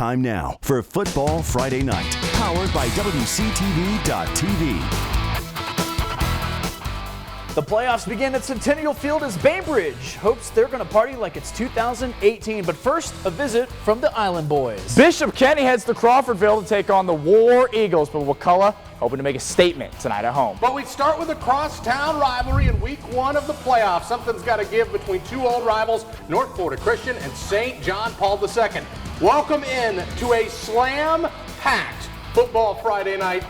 Time now for Football Friday Night, powered by WCTV.tv. The playoffs begin at Centennial Field as Bainbridge hopes they're going to party like it's 2018. But first, a visit from the Island Boys. Bishop Kenny heads to Crawfordville to take on the War Eagles, but WAKULLA hoping to make a statement tonight at home. But we start with a crosstown rivalry in week 1 of the playoffs. Something's got to give between two old rivals, North Florida Christian and St. John Paul II. Welcome in to a slam-packed Football Friday Night.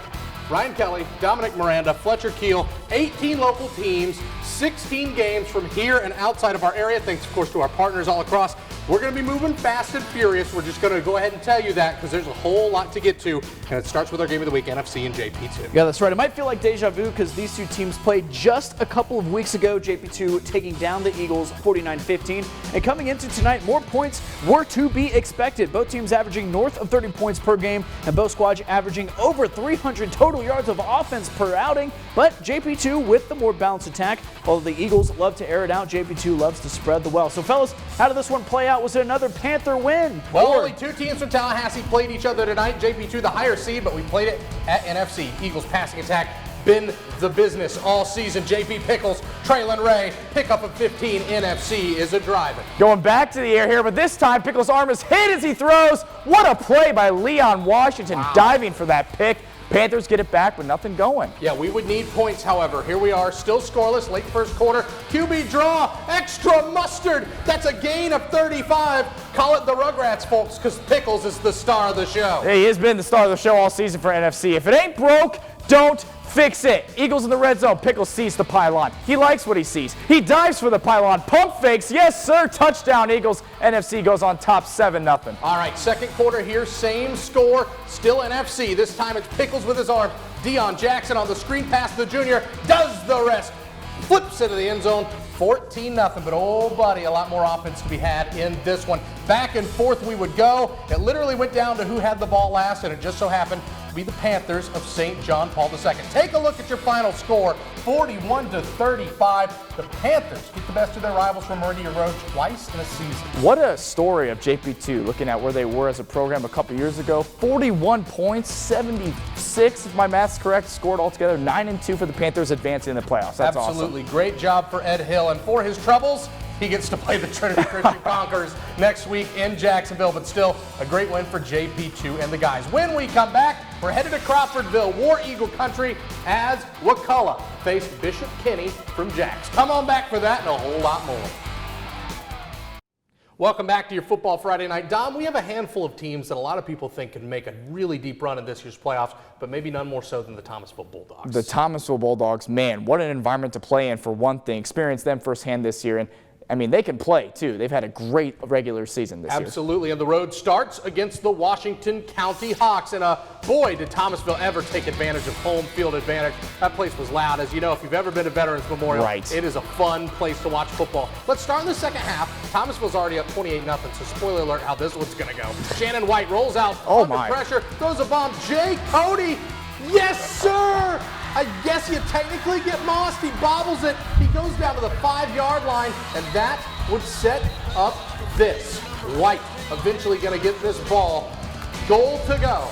Ryan Kelly, Dominic, Miranda, Fletcher, Keel, 18 local teams, 16 games from here and outside of our area. Thanks, of course, to our partners all across. We're going to be moving fast and furious. We're just going to go ahead and tell you that because there's a whole lot to get to, and it starts with our game of the week, NFC and JP2. Yeah, that's right. It might feel like deja vu because these two teams played just a couple of weeks ago. JP2 taking down the Eagles 49-15. And coming into tonight, more points were to be expected. Both teams averaging north of 30 points per game, and both squads averaging over 300 total yards of offense per outing. But JP2 with the more balanced attack. While the Eagles love to air it out, JP2 loves to spread the wealth. So, fellas, how did this one play out? Was it another Panther win? Well, only two teams from Tallahassee played each other tonight. JP2 the higher seed, but we played it at NFC. Eagles passing attack been the business all season. JP Pickles, Traylon Ray, pickup of 15. NFC is a driver. Going back to the air here, but this time Pickles' arm is hit as he throws. What a play by Leon Washington, diving for that pick. Panthers get it back, but nothing going. Yeah, we would need points, however. Here we are, still scoreless, late first quarter. QB draw, extra mustard. That's a gain of 35. Call it the Rugrats, folks, because Pickles is the star of the show. He has been the star of the show all season for NFC. If it ain't broke, don't fix it. Eagles in the red zone. Pickles sees the pylon. He likes what he sees. He dives for the pylon. Pump fakes. Yes, sir. Touchdown, Eagles. NFC goes on top 7-0. All right, second quarter here. Same score. Still NFC. This time it's Pickles with his arm. Deion Jackson on the screen pass to the junior. Does the rest. Flips into the end zone. 14-0. But, oh, buddy, a lot more offense to be had in this one. Back and forth we would go. It literally went down to who had the ball last, and it just so happened to be the Panthers of St. John Paul II. Take a look at your final score, 41-35. The Panthers get the best of their rivals from Meridian Road twice in a season. What a story of JP2, looking at where they were as a program a couple years ago. 41 points, 76, if my math's correct, scored altogether. 9-2 for the Panthers, advancing in the playoffs. That's Absolutely. awesome. Great job for Ed Hill. And for his troubles, he gets to play the Trinity Christian Conquerors next week in Jacksonville, but still a great win for JP2 and the guys. When we come back, we're headed to Crawfordville, War Eagle country, as WAKULLA faced Bishop Kenny from Jacks. Come on back for that and a whole lot more. Welcome back to your Football Friday Night. Dom, we have a handful of teams that a lot of people think can make a really deep run in this year's playoffs, but maybe none more so than the Thomasville Bulldogs. The Thomasville Bulldogs, man, what an environment to play in for one thing. Experienced them firsthand this year, and I mean, they can play, too. They've had a great regular season this year. Absolutely, and the road starts against the Washington County Hawks, and boy, did Thomasville ever take advantage of home field advantage. That place was loud. As you know, if you've ever been to Veterans Memorial, it is a fun place to watch football. Let's start in the second half. Thomasville's already up 28-0, so spoiler alert how this one's going to go. Shannon White rolls out under pressure, throws a bomb. Jay Cody, yes, sir! I guess you technically get mossed. He bobbles it. He goes down to the 5-yard line, and that would set up this. White eventually going to get this ball. Goal to go.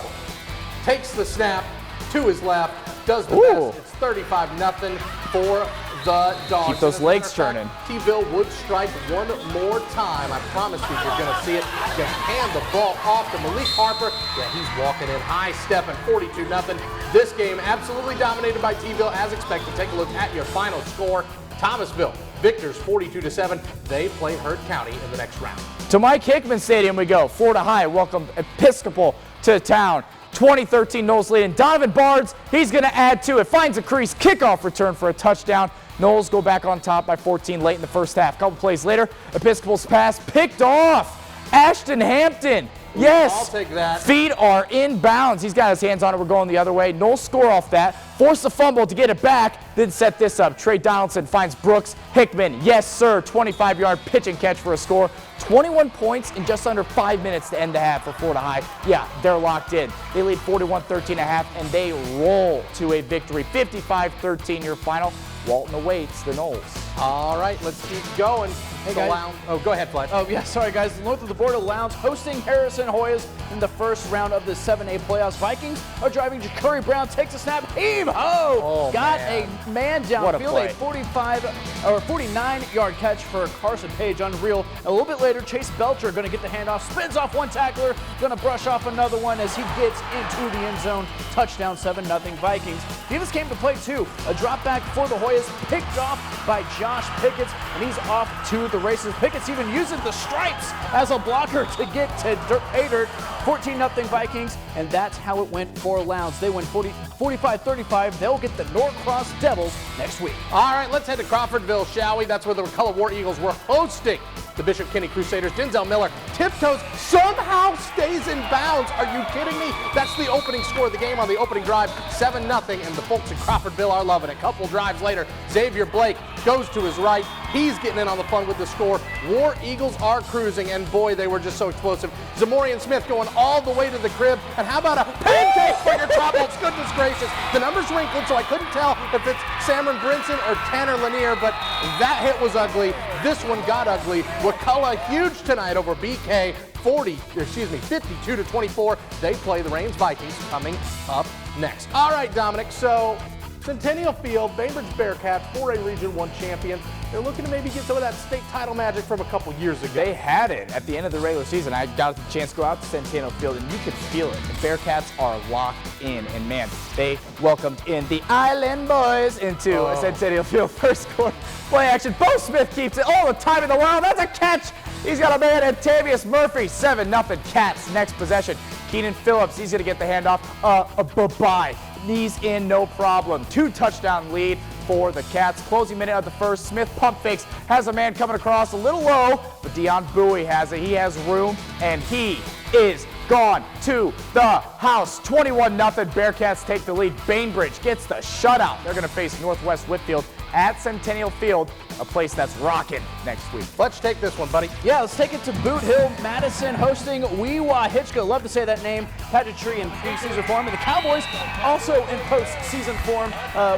Takes the snap to his left. Does the best. It's 35-0 for the Dogs. Keep those legs turning. T-Ville would strike one more time. I promise you, you're going to see it. Going to hand the ball off to Malik Harper. Yeah, he's walking in high stepping, 42-0. This game absolutely dominated by T-Ville as expected. Take a look at your final score. Thomasville victors 42-7. They play Heard County in the next round. To Mike HICKMAN Stadium we go. Florida High welcome Episcopal to town. 2013 Knowles lead, and Donovan Barnes, he's going to add to it. Finds a crease, kickoff return for a touchdown. Knowles go back on top by 14 late in the first half. Couple plays later, Episcopal's pass picked off. Ashton Hampton, yes. I'll take that. Feet are in bounds. He's got his hands on it. We're going the other way. Knowles score off that. Force the fumble to get it back. Then set this up. Trey Donaldson finds Brooks. HICKMAN, yes sir. 25-yard pitch and catch for a score. 21 points in just under 5 minutes to end the half for Florida High. Yeah, they're locked in. They lead 41-13.5, and they roll to a victory. 55-13 your final. Walton awaits the Knowles. All right, let's keep going. Hey guys. Oh, go ahead, Fletch. Oh, yeah, sorry guys. North of the border, Lowndes hosting Harrison Hoyas in the first round of the 7A playoffs. Vikings are driving. Curry Brown takes a snap. Heave-ho! Oh, Got man. a man downfield. A 49-yard catch for Carson Page. Unreal. A little bit later, Chase Belcher going to get the handoff. Spins off one tackler. Going to brush off another one as he gets into the end zone. Touchdown, 7-0 Vikings. Defense came to play too. A drop back for the Hoyas, picked off by Josh Pickett, and he's off to the races. Pickett's even using the stripes as a blocker to get to pay dirt. 14-0 Vikings, and that's how it went for Lowndes. They win 45-35. They'll get the Norcross Devils next week. All right, let's head to Crawfordville, shall we? That's where the WAKULLA War Eagles were hosting the Bishop Kenny Crusaders. Denzel Miller tiptoes, somehow stays in bounds. Are you kidding me? That's the opening score of the game on the opening drive, 7-0, and the folks in Crawfordville are loving it. A couple drives later, Xavier Blake goes to his right. He's getting in on the fun with the score. War Eagles are cruising, and boy, they were just so explosive. Zamorian Smith going all the way to the crib, and how about a pancake for your troubles? Goodness gracious. The numbers wrinkled, so I couldn't tell if it's Cameron Brinson or Tanner Lanier, but that hit was ugly. This one got ugly. WAKULLA huge tonight over BK, 52-24. They play the Reigns Vikings coming up next. All right, Dominic, so Centennial Field, Bainbridge Bearcats, 4A Region 1 champions. They're looking to maybe get some of that state title magic from a couple years ago. They had it at the end of the regular season. I got the chance to go out to Centennial Field, and you could feel it. The Bearcats are locked in, and man, they welcomed in the Island Boys into Centennial Field. First quarter play action. Bo Smith keeps it all the time in the world. That's a catch. He's got a man at Tavius Murphy. 7-0 Cats. Next possession. Keenan Phillips, he's going to get the handoff. Bye-bye. Knees in, no problem. 2-touchdown lead for the Cats. Closing minute of the first. Smith pump fakes. Has a man coming across a little low, but Deion Bowie has it. He has room, and he is gone to the house. 21-0. Bearcats take the lead. Bainbridge gets the shutout. They're going to face Northwest Whitfield at Centennial Field, a place that's rocking next week. Let's take this one, buddy. Yeah, let's take it to Boot Hill. Madison hosting WEWAHITCHKA. Love to say that name. Pageantry in preseason form. And the Cowboys also in postseason form.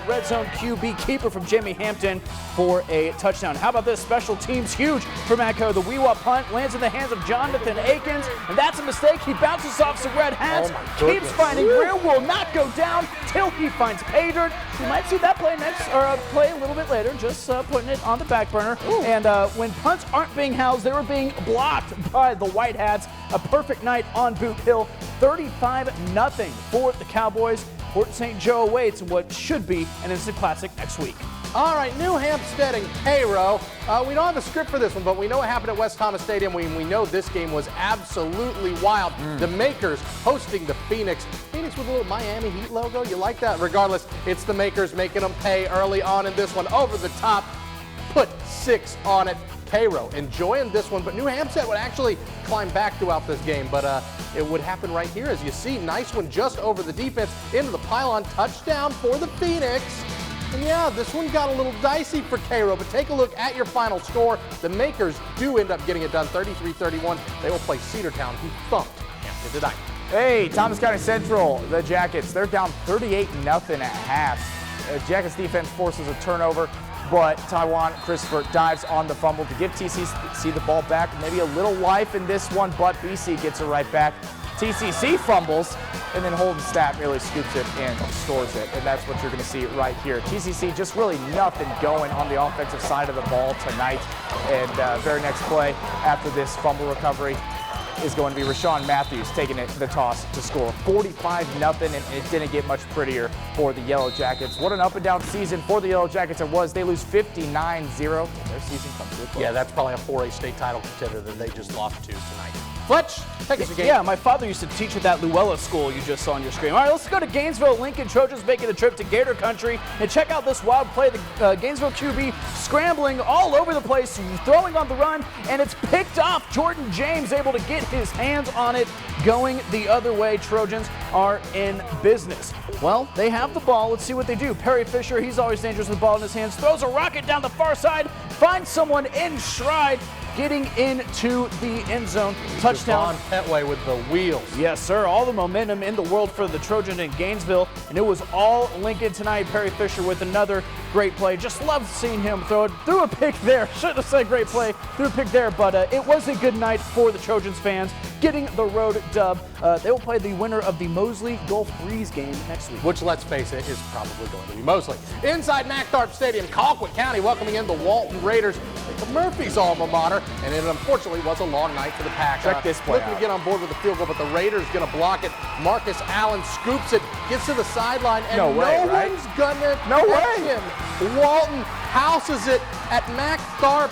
Red zone QB keeper from Jamie Hampton for a touchdown. How about this? Special teams huge for Matco. The WEWA punt lands in the hands of Jonathan Akins, and that's a mistake. He bounces off some red hats, keeps finding Greer, will not go down till he finds pay dirt. You might see that play next, or play a little bit later, just putting it on the back burner. Ooh. And when punts aren't being housed, they were being blocked by the White Hats. A perfect night on Boot Hill. 35-0 for the Cowboys. Port St. Joe awaits what should be an instant classic next week. All right, New Hampstead and CAIRO. We don't have a script for this one, but we know what happened at West Thomas Stadium. We know this game was absolutely wild. The Makers hosting the Phoenix. Phoenix with a little Miami Heat logo. You like that? Regardless, it's the Makers making them pay early on in this one. Over the top, put 6 on it. CAIRO enjoying this one, but New Hampstead would actually climb back throughout this game, but it would happen right here. As you see, nice one just over the defense into the pylon. Touchdown for the Phoenix. And yeah, this one got a little dicey for CAIRO, but take a look at your final score. The Makers do end up getting it done, 33-31. They will play Cedartown, who thumped Hampton tonight. Hey, Thomas County Central, the Jackets, they're down 38-0 at half. Jackets defense forces a turnover, but Taiwan Christopher dives on the fumble to give TCC the ball back. Maybe a little life in this one, but BC gets it right back. TCC fumbles, and then Holden Stapp really scoops it and scores it, and that's what you're going to see right here. TCC just really nothing going on the offensive side of the ball tonight, and very next play after this fumble recovery is going to be Rashawn Matthews taking it the toss to score 45-0, and it didn't get much prettier for the Yellow Jackets. What an up and down season for the Yellow Jackets it was. They lose 59-0. Their season comes to a close. Yeah, that's probably a 4A state title contender that they just lost to tonight. Fletch, take us to game. Yeah, my father used to teach at that Luella school you just saw on your screen. All right, let's go to Gainesville. Lincoln Trojans making a trip to Gator Country and check out this wild play. The Gainesville QB scrambling all over the place, throwing on the run, and it's picked off. Jordan James able to get his hands on it, going the other way. Trojans are in business. Well, they have the ball. Let's see what they do. Perry Fisher, he's always dangerous with the ball in his hands, throws a rocket down the far side, finds someone in stride, getting into the end zone. Touchdown. Petway with the wheels. Yes, sir. All the momentum in the world for the Trojan in Gainesville, and it was all Lincoln tonight. Perry Fisher with another Great play. Just loved seeing him throw it. Threw a pick there. Shouldn't have said great play. Threw a pick there, but it was a good night for the Trojans fans, getting the road dub. They will play the winner of the Mosley Gulf Breeze game next week. Which, let's face it, is probably going to be Mosley. Inside MacTharp Stadium, Colquitt County welcoming in the Walton Raiders, the Murphy's alma mater, and it unfortunately was a long night for the Pack. Check this play Looking to get on board with the field goal, but the Raiders going to block it. Marcus Allen scoops it, gets to the sideline, and no one's gonna catch him. Walton houses it at MacTharp,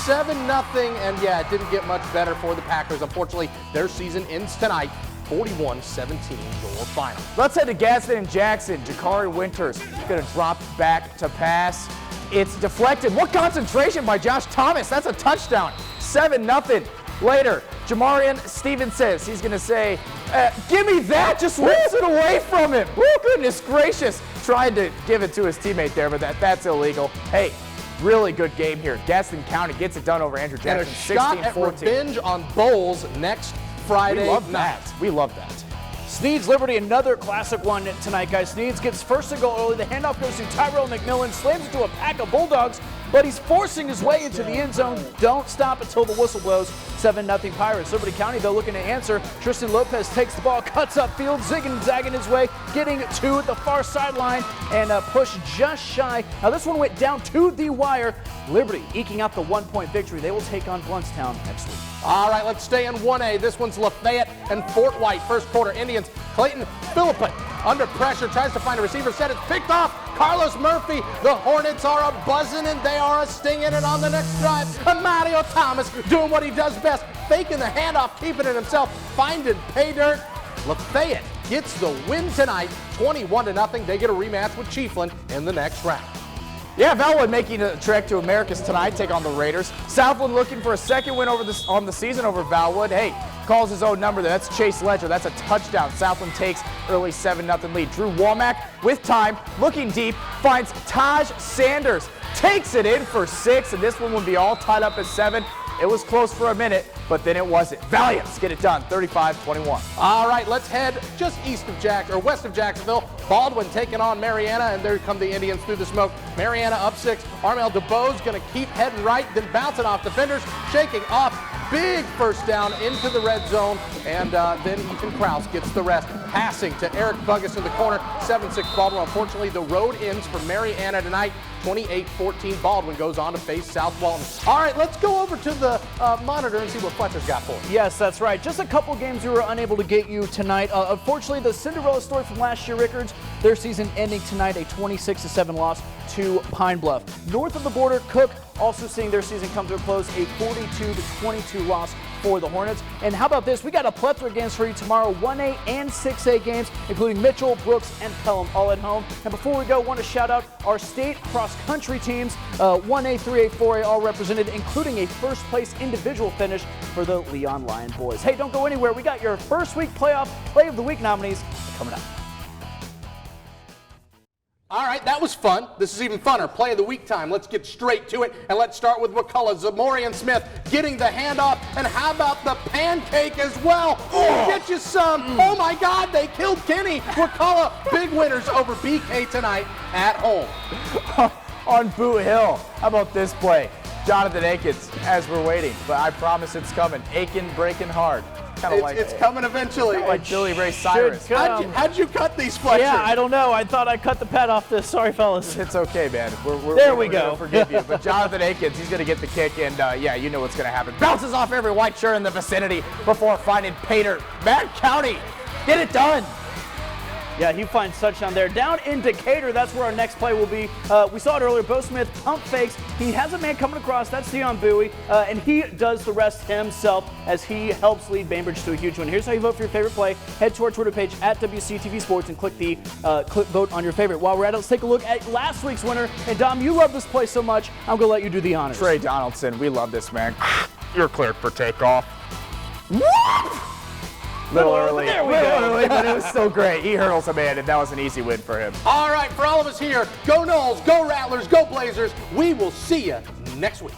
7-0, and yeah, it didn't get much better for the Packers. Unfortunately, their season ends tonight. 41-17 your final. Let's head to Gadsden and Jackson. Jakari Winters going to drop back to pass. It's deflected. What concentration by Josh Thomas. That's a touchdown. 7-0. Later, Jamarian Stevens says he's going to say, give me that. Just rips it away from him. Oh, goodness gracious. Tried to give it to his teammate there, but that's illegal. Hey, really good game here. Gadsden County gets it done over Andrew Jackson. And a shot at revenge on Bowles next Friday night. We love that. Sneads Liberty, another classic one tonight, guys. Sneads gets first to go early. The handoff goes to Tyrell McMillan, slams it to a pack of Bulldogs, but he's forcing his way into the end zone. Don't stop until the whistle blows. 7-0 Pirates. Liberty County, though, looking to answer. Tristan Lopez takes the ball, cuts upfield, zigging, zagging his way, getting to the far sideline and push just shy. Now this one went down to the wire. Liberty eking out the 1-point victory. They will take on Bluntstown next week. All right, let's stay in 1A. This one's Lafayette and Fort White. First quarter, Indians. Clayton Philippot under pressure, tries to find a receiver, set it's picked off. Carlos Murphy, the Hornets are a buzzing and they are a stinging, and on the next drive, Mario Thomas doing what he does best, faking the handoff, keeping it himself, finding pay dirt. Lafayette gets the win tonight, 21-0. They get a rematch with Chiefland in the next round. Yeah, VALWOOD making a trek to Americus tonight, take on the Raiders. Southland looking for a second win on the season over VALWOOD. Hey, calls his own number there. That's Chase Ledger. That's a touchdown. Southland takes early 7-0 lead. Drew Womack with time, looking deep, finds Taj Sanders. Takes it in for 6, and this one would be all tied up at 7. It was close for a minute, but then it wasn't. Valiants get it done, 35-21. All right, let's head just west of Jacksonville. Baldwin taking on Marianna, and there come the Indians through the smoke. Marianna up 6. Armel DeBose going to keep heading right, then bouncing off defenders, shaking off. Big first down into the red zone, and then Ethan Krause gets the rest. Passing to Eric Buggus in the corner, 7-6 Baldwin. Unfortunately, the road ends for Marianna tonight, 28-14. Baldwin goes on to face South Walton. All right, let's go over to the monitor and see what Fletcher's got for us. Yes, that's right. Just a couple games we were unable to get you tonight. Unfortunately, the Cinderella story from last year, Rickards, their season ending tonight, a 26-7 loss to Pine Bluff. North of the border, Cook also seeing their season come to a close, a 42-22 loss for the Hornets. And how about this? We got a plethora of games for you tomorrow, 1A and 6A games, including Mitchell, Brooks, and Pelham all at home. And before we go, I want to shout out our state cross-country teams, 1A, 3A, 4A, all represented, including a first-place individual finish for the Leon Lion boys. Hey, don't go anywhere. We got your first week playoff Play of the Week nominees coming up. All right, that was fun. This is even funner. Play of the week time. Let's get straight to it, and let's start with WAKULLA. Zamorian Smith getting the handoff, and how about the pancake as well? Oh, get you some. Oh, my God, they killed Kenny. WAKULLA, big winners over BK tonight at home. On Boot Hill, how about this play? Jonathan Akins, as we're waiting, but I promise it's coming. Aiken breaking hard. It's coming eventually. Like Billy Ray Cyrus. How'd you cut these, Fletcher? Yeah, I don't know. I thought I cut the pad off this. Sorry, fellas. It's okay, man. There we go. We're forgive you. But Jonathan Akins, he's going to get the kick, and yeah, you know what's going to happen. Bounces off every white shirt in the vicinity before finding Pater. Mad County, get it done. Yeah, he finds touchdown there. Down in Decatur, that's where our next play will be. We saw it earlier. Bo Smith pump fakes. He has a man coming across. That's Dion Bowie, and he does the rest himself as he helps lead Bainbridge to a huge win. Here's how you vote for your favorite play. Head to our Twitter page at WCTV Sports and click the vote on your favorite. While we're at it, let's take a look at last week's winner. And Dom, you love this play so much, I'm going to let you do the honors. Trey Donaldson, we love this, man. You're cleared for takeoff. Little early, but it was still great. He hurdles a man, and that was an easy win for him. All right, for all of us here, go Noles, go Rattlers, go Blazers. We will see you next week.